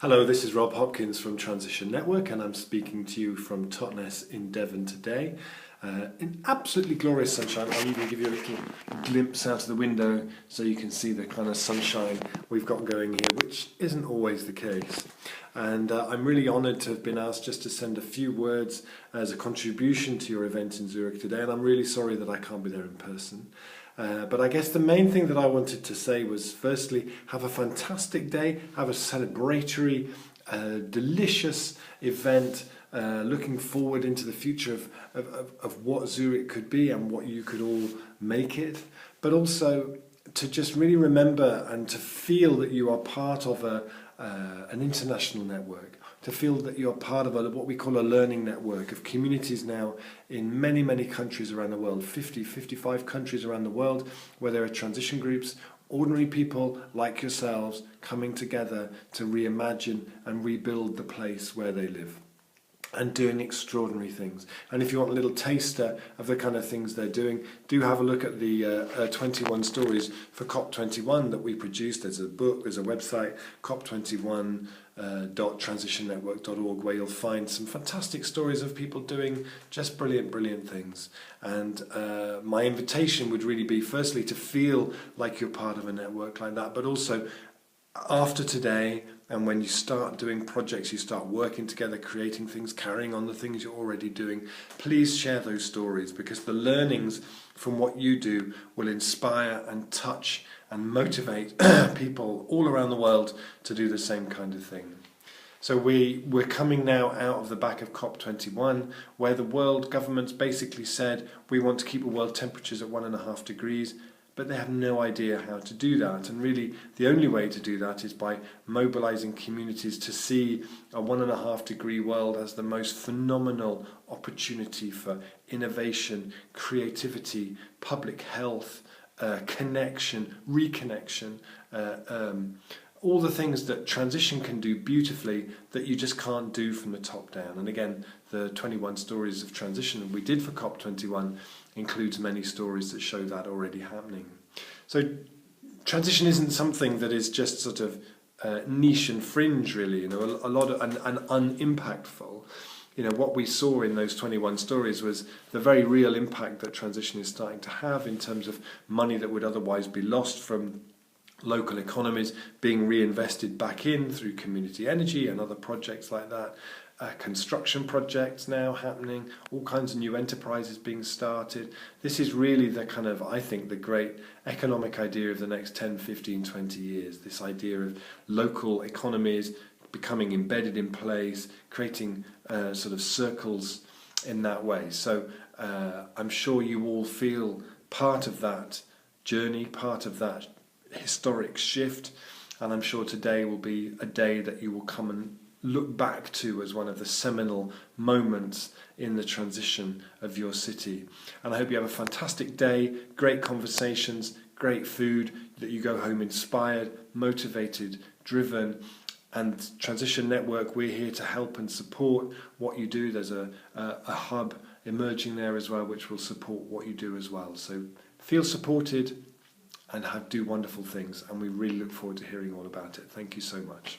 Hello, this is Rob Hopkins from Transition Network, and I'm speaking to you from Totnes in Devon today. In absolutely glorious sunshine. I'll even give you a little glimpse out of the window so you can see the kind of sunshine we've got going here, which isn't always the case. And I'm really honoured to have been asked just to send a few words as a contribution to your event in Zurich today, and I'm really sorry that I can't be there in person. But I guess the main thing that I wanted to say was, firstly, have a fantastic day, have a celebratory, delicious event, looking forward into the future of what Zurich could be and what you could all make it, but also to just really remember and to feel that you are part of an international network, to feel that you're part of what we call a learning network of communities now in many, many countries around the world, 55 countries around the world, where there are transition groups, ordinary people like yourselves coming together to reimagine and rebuild the place where they live and doing extraordinary things. And if you want a little taster of the kind of things they're doing, do have a look at the 21 stories for COP21 that we produced. There's a book, there's a website, cop21.transitionnetwork.org, where you'll find some fantastic stories of people doing just brilliant things. And my invitation would really be, firstly, to feel like you're part of a network like that, but also after today, and when you start doing projects, you start working together, creating things, carrying on the things you're already doing, please share those stories, because the learnings from what you do will inspire and touch and motivate people all around the world to do the same kind of thing. So we're coming now out of the back of COP21, where the world governments basically said we want to keep the world temperatures at 1.5 degrees, but they have no idea how to do that. And really, the only way to do that is by mobilizing communities to see a 1.5 degree world as the most phenomenal opportunity for innovation, creativity, public health, connection, reconnection, all the things that transition can do beautifully that you just can't do from the top down. And again, the 21 stories of transition that we did for COP21 includes many stories that show that already happening. So transition isn't something that is just sort of niche and fringe, really, a lot of and unimpactful. What we saw in those 21 stories was the very real impact that transition is starting to have in terms of money that would otherwise be lost from local economies being reinvested back in through community energy and other projects like that. Construction projects now happening, all kinds of new enterprises being started. This is really the kind of, I think, the great economic idea of the next 10, 15, 20 years. This idea of local economies becoming embedded in place, creating sort of circles in that way. So I'm sure you all feel part of that journey, part of that historic shift, and I'm sure today will be a day that you will come and look back to as one of the seminal moments in the transition of your city. And I hope you have a fantastic day, great conversations, great food, that you go home inspired, motivated, driven. And Transition Network, we're here to help and support what you do. There's a hub emerging there as well, which will support what you do as well. So feel supported and do wonderful things, and we really look forward to hearing all about it. Thank you so much.